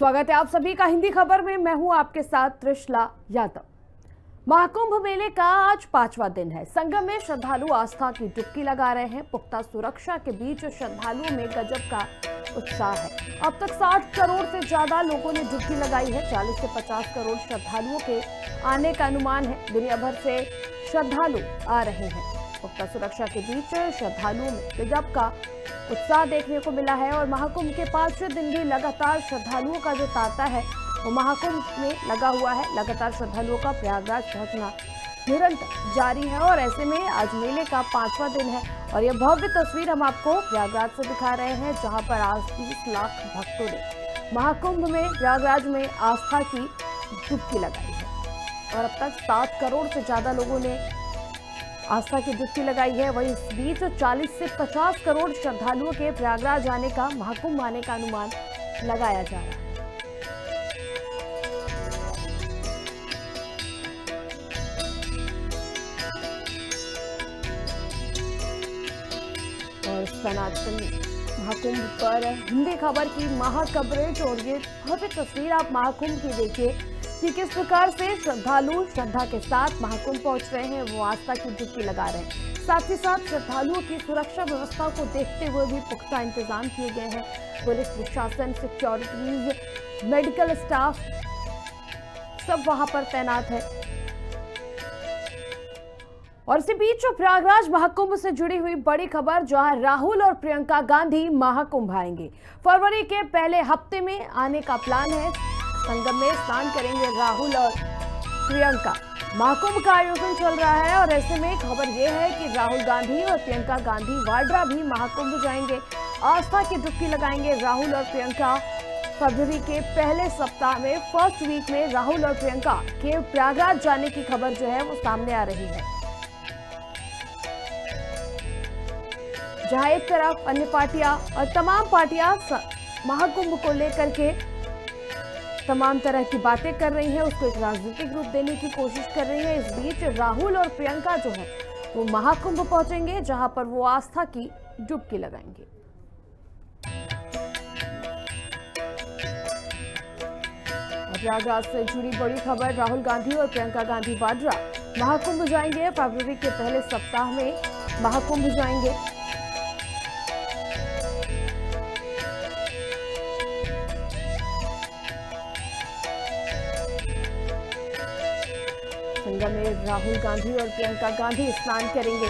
स्वागत है आप सभी का हिंदी खबर में। मैं हूं आपके साथ त्रिशला यादव। महाकुंभ मेले का आज 5वां दिन है। संगम में श्रद्धालु आस्था की डुबकी लगा रहे हैं। पुख्ता सुरक्षा के बीच श्रद्धालुओं में गजब का उत्साह है। अब तक 60 करोड़ से ज्यादा लोगों ने डुबकी लगाई है। 40 से 50 करोड़ श्रद्धालुओं के आने का अनुमान है। दुनिया भर से श्रद्धालु आ रहे हैं। पुख्ता सुरक्षा के बीच श्रद्धालुओं में गजब का उत्साह देखने को मिला है और महाकुंभ के 5वें दिन भी लगातार श्रद्धालुओं का जो तांता है वो महाकुंभ में लगा हुआ है। लगातार श्रद्धालुओं का प्रयागराज पहुंचना निरंतर जारी है और ऐसे में आज मेले का 5वां दिन है और यह भव्य तस्वीर हम आपको प्रयागराज से दिखा रहे हैं, जहां पर आज 30 लाख भक्तों ने महाकुंभ में प्रयागराज में आस्था की डुबकी लगाई है और अब तक 7 करोड़ से ज्यादा लोगों ने आस्था की डुबकी लगाई है। वहीं इस बीच 40 से 50 करोड़ श्रद्धालुओं के प्रयागराज आने का, महाकुंभ आने का अनुमान लगाया जा रहा है। और सनातन महाकुंभ पर हिंदी खबर की महा कवरेज और ये भव्य तस्वीर आप महाकुंभ की देखिए कि किस प्रकार से श्रद्धालु श्रद्धा के साथ महाकुंभ पहुंच रहे हैं, वो आस्था की डुबकी लगा रहे हैं। साथ ही साथ श्रद्धालुओं की सुरक्षा व्यवस्था को देखते हुए भी पुख्ता इंतजाम किए गए हैं। पुलिस प्रशासन, सिक्योरिटीज, मेडिकल स्टाफ सब वहां पर तैनात है। और इसी बीच प्रयागराज महाकुंभ से जुड़ी हुई बड़ी खबर, जहां राहुल और प्रियंका गांधी महाकुंभ आएंगे। फरवरी के पहले हफ्ते में आने का प्लान है। संगम में स्नान करेंगे राहुल और प्रियंका। महाकुंभ का आयोजन चल रहा है और ऐसे में खबर यह है कि राहुल गांधी और प्रियंका गांधी वाड्रा भी महाकुंभ जाएंगे, आस्था की डुबकी लगाएंगे। राहुल और प्रियंका फरवरी के पहले सप्ताह में, फर्स्ट वीक में राहुल और प्रियंका के प्रयागराज जाने की खबर जो है वो सामने आ रही है। जहां एक तरफ अन्य पार्टियां और तमाम पार्टियां महाकुंभ को लेकर के तमाम तरह की बातें कर रही हैं, उसको एक राजनीतिक रूप देने की कोशिश कर रही है। इस बीच राहुल और प्रियंका जो है वो महाकुंभ पहुंचेंगे, जहां पर वो आस्था की डुबकी लगाएंगे। प्रयागराज से जुड़ी बड़ी खबर, राहुल गांधी और प्रियंका गांधी वाड्रा महाकुंभ जाएंगे। फरवरी के पहले सप्ताह में महाकुंभ जाएंगे। संगम में राहुल गांधी और प्रियंका गांधी स्नान करेंगे।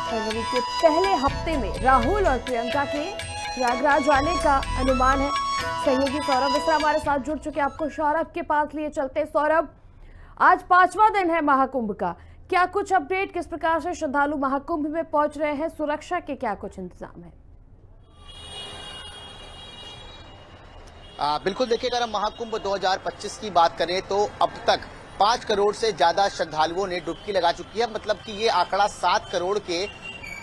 फरवरी के पहले हफ्ते में राहुल और प्रियंका के प्रयागराज आने का अनुमान है। सहयोगी सौरभ मिश्रा हमारे साथ जुड़ चुके, आपको सौरभ के पास लिए चलते। सौरभ, आज 5वां दिन है महाकुंभ का, क्या कुछ अपडेट, किस प्रकार से श्रद्धालु महाकुंभ में पहुंच रहे हैं, सुरक्षा के क्या कुछ इंतजाम है? बिल्कुल, देखिए, अगर हम महाकुंभ 2025 की बात करें तो अब तक 5 करोड़ से ज्यादा श्रद्धालुओं ने डुबकी लगा चुकी है। मतलब कि ये आंकड़ा 7 करोड़ के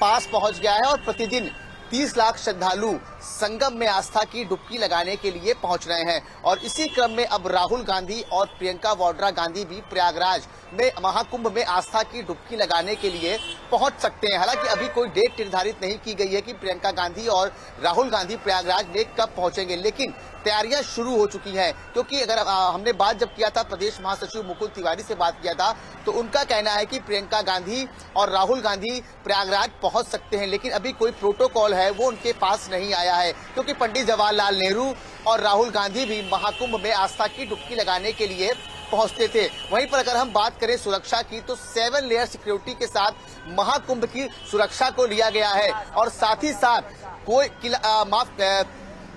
पास पहुंच गया है और प्रतिदिन 30 लाख श्रद्धालु संगम में आस्था की डुबकी लगाने के लिए पहुंच रहे हैं। और इसी क्रम में अब राहुल गांधी और प्रियंका वाड्रा गांधी भी प्रयागराज में महाकुंभ में आस्था की डुबकी लगाने के लिए पहुंच सकते हैं। हालांकि अभी कोई डेट निर्धारित नहीं की गई है कि प्रियंका गांधी और राहुल गांधी प्रयागराज में कब पहुंचेंगे, लेकिन तैयारियां शुरू हो चुकी हैं। क्योंकि अगर हमने बात जब किया था, प्रदेश महासचिव मुकुल तिवारी से बात किया था, तो उनका कहना है कि प्रियंका गांधी और राहुल गांधी प्रयागराज पहुंच सकते हैं, लेकिन अभी कोई प्रोटोकॉल है वो उनके पास नहीं आया है। क्योंकि पंडित जवाहरलाल नेहरू और राहुल गांधी भी महाकुंभ में आस्था की डुबकी लगाने के लिए पहुंचते थे। वहीं पर अगर हम बात करें सुरक्षा की, तो 7 लेयर सिक्योरिटी के साथ महाकुंभ की सुरक्षा को लिया गया है और साथ ही साथ कोई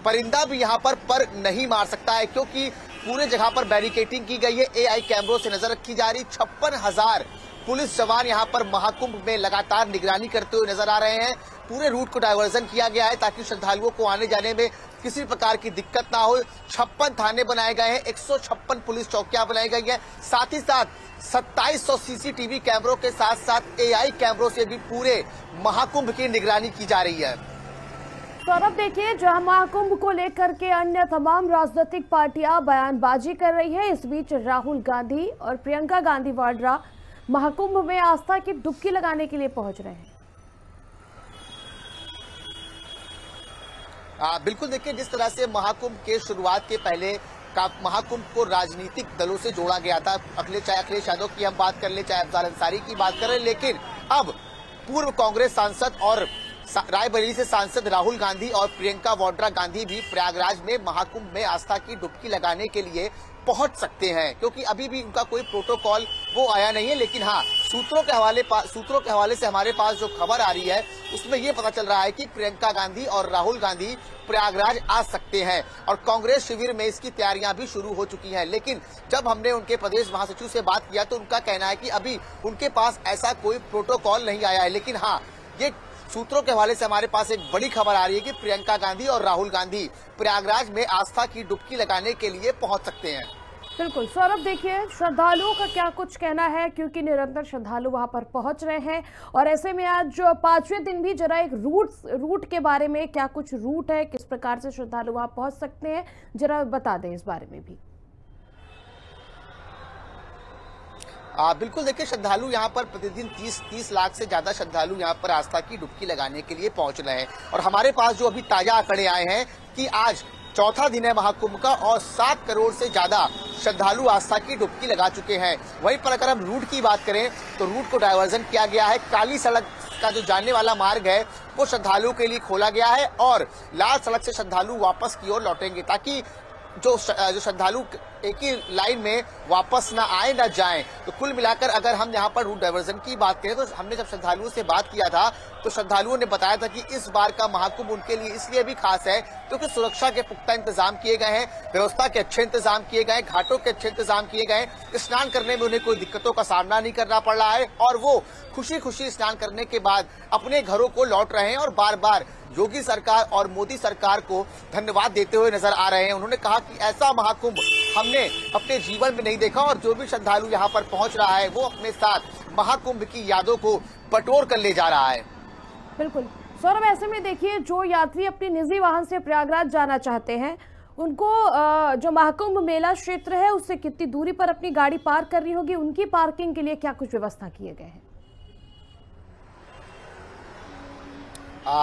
परिंदा भी यहाँ पर नहीं मार सकता है, क्योंकि पूरे जगह पर बैरिकेटिंग की गई है। एआई कैमरों से नजर रखी जा रही। 56,000 पुलिस जवान यहाँ पर महाकुंभ में लगातार निगरानी करते हुए नजर आ रहे हैं। पूरे रूट को डायवर्जन किया गया है ताकि श्रद्धालुओं को आने जाने में किसी प्रकार की दिक्कत ना हो। 56 थाने बनाए गए हैं, 156 पुलिस चौकियां बनाई गई हैं। साथ ही साथ 2700 सीसीटीवी कैमरों के साथ साथ एआई कैमरों से भी पूरे महाकुंभ की निगरानी की जा रही है। सौरभ, देखिए, जहां महाकुंभ को लेकर के अन्य तमाम राजनीतिक पार्टियां बयानबाजी कर रही है, इस बीच राहुल गांधी और प्रियंका गांधी वाड्रा महाकुंभ में आस्था की डुबकी लगाने के लिए पहुंच रहे हैं। बिल्कुल देखिए, जिस तरह से महाकुंभ के शुरुआत के पहले महाकुंभ को राजनीतिक दलों से जोड़ा गया था, चाहे अखिलेश यादव की हम बात कर ले, चाहे अफजल अंसारी की बात करें, लेकिन अब पूर्व कांग्रेस सांसद और रायबरेली से सांसद राहुल गांधी और प्रियंका वाड्रा गांधी भी प्रयागराज में महाकुंभ में आस्था की डुबकी लगाने के लिए पहुंच सकते हैं, क्योंकि अभी भी उनका कोई प्रोटोकॉल वो आया नहीं है। लेकिन हाँ, सूत्रों के हवाले से हमारे पास जो खबर आ रही है उसमें ये पता चल रहा है कि प्रियंका गांधी और राहुल गांधी प्रयागराज आ सकते हैं और कांग्रेस शिविर में इसकी तैयारियां भी शुरू हो चुकी हैं। लेकिन जब हमने उनके प्रदेश महासचिव से बात किया तो उनका कहना है कि अभी उनके पास ऐसा कोई प्रोटोकॉल नहीं आया है। लेकिन हाँ, ये सूत्रों के हवाले से हमारे पास एक बड़ी खबर आ रही है कि प्रियंका गांधी और राहुल गांधी प्रयागराज में आस्था की डुबकी लगाने के लिए पहुंच सकते हैं। बिल्कुल सौरभ, देखिए श्रद्धालुओं का क्या कुछ कहना है, क्योंकि निरंतर श्रद्धालु वहां पर पहुंच रहे हैं और ऐसे में आज 5वें दिन भी जरा एक रूट के बारे में, क्या कुछ रूट है, किस प्रकार से श्रद्धालु वहां पहुंच सकते हैं, जरा बता दें इस बारे में भी। बिल्कुल देखिए, श्रद्धालु यहाँ पर प्रतिदिन 30 लाख से ज्यादा श्रद्धालु यहाँ पर आस्था की डुबकी लगाने के लिए पहुंच रहे हैं और हमारे पास जो अभी ताजा आंकड़े आए हैं कि आज चौथा दिन है महाकुंभ का और 7 करोड़ से ज्यादा श्रद्धालु आस्था की डुबकी लगा चुके हैं। वहीं पर अगर हम रूट की बात करें तो रूट को डायवर्जन किया गया है। काली सड़क का जो जाने वाला मार्ग है वो श्रद्धालुओं के लिए खोला गया है और लाल सड़क से श्रद्धालु वापस की ओर लौटेंगे, ताकि जो श्रद्धालु एक ही लाइन में वापस ना आए ना जाएं। तो कुल मिलाकर अगर हम यहाँ पर रूट डायवर्जन की बात करें तो हमने जब श्रद्धालुओं से बात किया था तो श्रद्धालुओं ने बताया था कि इस बार का महाकुंभ उनके लिए इसलिए भी खास है क्योंकि सुरक्षा के पुख्ता इंतजाम किए गए हैं, व्यवस्था के अच्छे इंतजाम किए गए, घाटों के अच्छे इंतजाम किए गए, स्नान करने में उन्हें कोई दिक्कतों का सामना नहीं करना पड़ रहा है और वो खुशी खुशी स्नान करने के बाद अपने घरों को लौट रहे हैं और बार बार योगी सरकार और मोदी सरकार को धन्यवाद देते हुए नजर आ रहे हैं। उन्होंने कहा कि ऐसा महाकुंभ हमने अपने जीवन में नहीं देखा और जो भी श्रद्धालु यहाँ पर पहुंच रहा है वो अपने साथ महाकुंभ की यादों को बटोर कर ले जा रहा है। बिल्कुल सौरभ, ऐसे में देखिए जो यात्री अपनी निजी वाहन से प्रयागराज जाना चाहते हैं उनको जो महाकुंभ मेला क्षेत्र है उससे कितनी दूरी पर अपनी गाड़ी पार्क करनी होगी, उनकी पार्किंग के लिए क्या कुछ व्यवस्था किए गए हैं?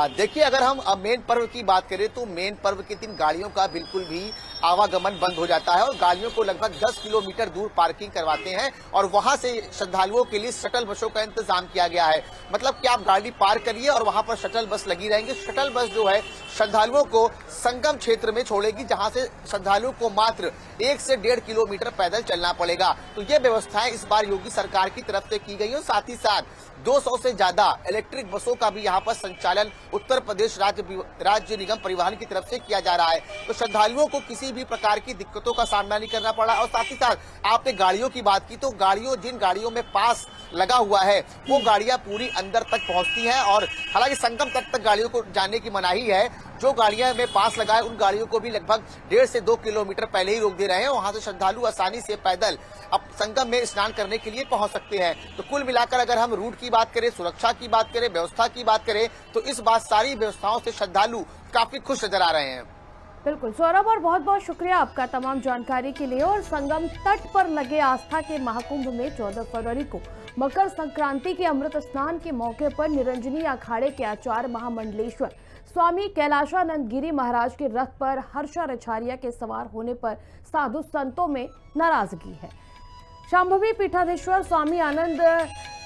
देखिए, अगर हम मेन पर्व की बात करें तो मेन पर्व के दिन गाड़ियों का बिल्कुल भी आवागमन बंद हो जाता है और गाड़ियों को लगभग 10 किलोमीटर दूर पार्किंग करवाते हैं और वहां से श्रद्धालुओं के लिए शटल बसों का इंतजाम किया गया है। मतलब कि आप गाड़ी पार्क करिए और वहां पर शटल बस लगी रहेंगी। शटल बस जो है श्रद्धालुओं को संगम क्षेत्र में छोड़ेगी, जहां से श्रद्धालुओं को मात्र 1 से 1.5 किलोमीटर पैदल चलना पड़ेगा। तो ये व्यवस्थाएं इस बार योगी सरकार की तरफ से की गई और साथ ही साथ 200 से ज्यादा इलेक्ट्रिक बसों का भी यहाँ पर संचालन उत्तर प्रदेश राज्य निगम परिवहन की तरफ से किया जा रहा है। तो श्रद्धालुओं को किसी भी प्रकार की दिक्कतों का सामना नहीं करना पड़ा और साथ ही साथ आपने गाड़ियों की बात की तो जिन गाड़ियों में पास लगा हुआ है वो गाड़ियां पूरी अंदर तक पहुंचती हैं और हालांकि संगम तक गाड़ियों को जाने की मनाही है। जो गाड़ियां में पास लगा है उन गाड़ियों को भी लगभग 1.5 से 2 किलोमीटर पहले ही रोक दे रहे हैं। वहां से श्रद्धालु आसानी से पैदल अब संगम में स्नान करने के लिए पहुंच सकते हैं। तो कुल मिलाकर अगर हम रूट की बात करें, सुरक्षा की बात करें, व्यवस्था की बात करें तो इस बार सारी व्यवस्थाओं से श्रद्धालु काफी खुश नजर आ रहे हैं। बिल्कुल सौरभ, और बहुत बहुत शुक्रिया आपका तमाम जानकारी के लिए। और संगम तट पर लगे आस्था के महाकुंभ में 14 फरवरी को मकर संक्रांति के अमृत स्नान के मौके पर निरंजनी अखाड़े के आचार्य महामंडलेश्वर स्वामी कैलाशानंद गिरी महाराज के रथ पर हर्षाचार्य के सवार होने पर साधु संतों में नाराजगी है। शांभवी पीठाधीश्वर स्वामी आनंद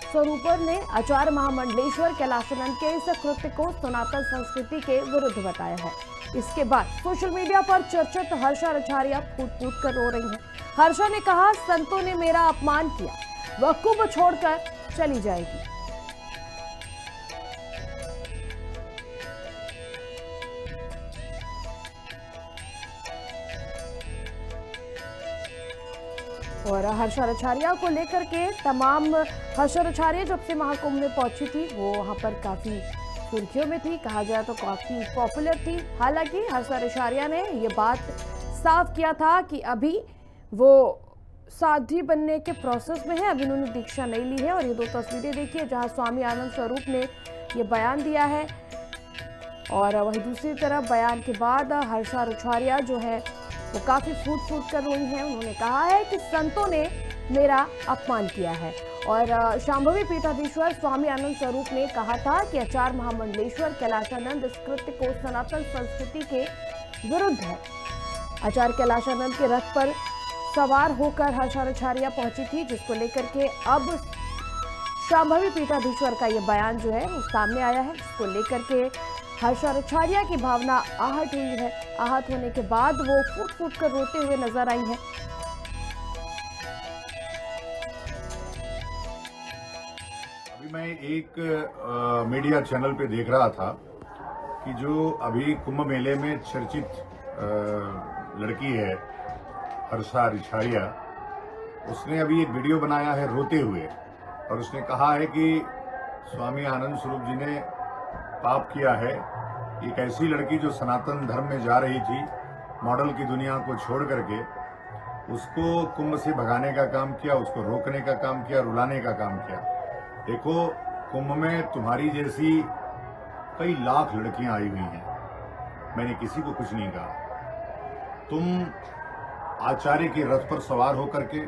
स्वरूपर ने आचार्य महामंडलेश्वर कैलाशानंद के इस कृत्य को सनातन संस्कृति के विरुद्ध बताया है। इसके बाद सोशल मीडिया पर चर्चित हर्षाचार्य फूट कर रो रही हैं। हर्षा ने कहा, संतों ने मेरा अपमान किया, वह कुंभ छोड़कर चली जाएगी। और हर्षाचार्य को लेकर के तमाम हर्षाचार्य जब से महाकुंभ में पहुंची थी वो वहां पर काफी सुर्खियों में थी, कहा जाए तो काफी पॉपुलर थी। हालांकि हर्षाचार्य ने ये बात साफ किया था कि अभी वो साध्वी बनने के प्रोसेस में है, अभी उन्होंने दीक्षा नहीं ली है। और ये 2 तस्वीरें देखिए जहां स्वामी आनंद स्वरूप ने ये बयान दिया है और वही दूसरी तरफ बयान के बाद हर्षाचार्य जो है वो काफी फूट फूट कर रोई हैं। उन्होंने कहा है कि संतों ने मेरा अपमान किया है और शांभवी पीठाधीश्वर स्वामी आनंद स्वरूप ने कहा था कि आचार्य महामंडलेश्वर कैलाशानंद इस कृत्य को सनातन संस्कृति के विरुद्ध है। आचार्य कैलाशानंद के रथ पर सवार होकर हर्षाचार्या पहुंची थी, जिसको लेकर के अब शांभवी पीठाधीश्वर का ये बयान जो है वो सामने आया है, जिसको लेकर के हर्षाचार्या की भावना आहत हुई है। आहत होने के बाद वो फूट फूट कर रोते हुए नजर आई हैं। मैं एक मीडिया चैनल पे देख रहा था कि जो अभी कुंभ मेले में चर्चित लड़की है हर्षाचार्या, उसने अभी एक वीडियो बनाया है रोते हुए और उसने कहा है कि स्वामी आनंद स्वरूप जी ने पाप किया है। एक ऐसी लड़की जो सनातन धर्म में जा रही थी, मॉडल की दुनिया को छोड़ करके उसको कुंभ से भगाने का काम किया, उसको रोकने का काम किया, रुलाने का काम किया। देखो, कुंभ में तुम्हारी जैसी कई लाख लड़कियां आई हुई हैं, मैंने किसी को कुछ नहीं कहा। तुम आचार्य के रथ पर सवार होकर के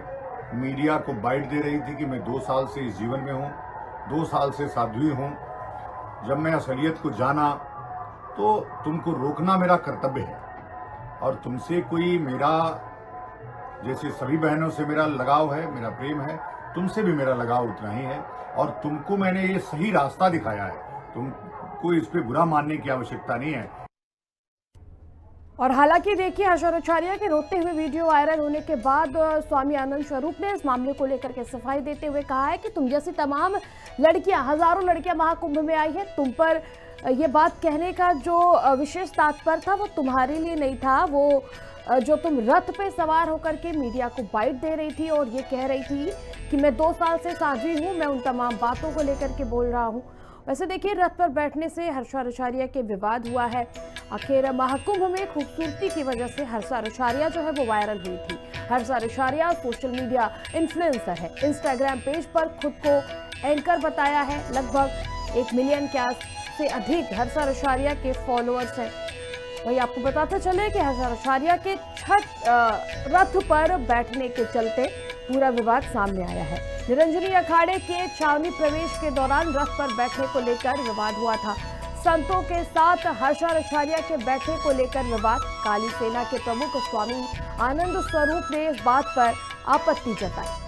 मीडिया को बाइट दे रही थी कि मैं 2 साल से इस जीवन में हूं, 2 साल से साध्वी हूं। जब मैं असलियत को जाना तो तुमको रोकना मेरा कर्तव्य है और तुमसे कोई मेरा, जैसे सभी बहनों से मेरा लगाव है, मेरा प्रेम है, तुमसे भी मेरा लगाव उतना ही है और तुमको मैंने ये सही रास्ता दिखाया है, तुमको इस पे बुरा मानने की आवश्यकता नहीं है। और हालांकि देखिए, हर्षाचार्या के रोते हुए वीडियो वायरल होने के बाद स्वामी आनंद स्वरूप ने इस मामले को लेकर के सफाई देते हुए कहा है कि तुम जैसी तमाम लड़कियां, हजारों लड़कियां महाकुंभ में आई है, तुम पर ये बात कहने का जो विशेष तात्पर्य था वो तुम्हारे लिए नहीं था। वो जो तुम रथ पे सवार होकर के मीडिया को बाइट दे रही थी और ये कह रही थी कि मैं 2 साल से साध्वी हूँ, मैं उन तमाम बातों को लेकर के बोल रहा हूँ। वैसे देखिए, रथ पर बैठने से हर्षाचार्या के विवाद हुआ है। आखिर महाकुंभ में खूबसूरती की वजह से हर्षाचार्या जो है वो वायरल हुई थी। हर्षाचार्या सोशल मीडिया इन्फ्लुएंसर है, इंस्टाग्राम पेज पर खुद को एंकर बताया है। लगभग 1 मिलियन से अधिक हर्षाचार्या के फॉलोअर्स हैं। वही आपको बताते चले कि हर्षाचार्या के छठ रथ पर बैठने के चलते पूरा विवाद सामने आया है। निरंजनी अखाड़े के छावनी प्रवेश के दौरान रथ पर बैठने को लेकर विवाद हुआ था। संतों के साथ हर्षाचार्या के बैठने को लेकर विवाद। काली सेना के प्रमुख स्वामी आनंद स्वरूप ने इस बात पर आपत्ति जताई।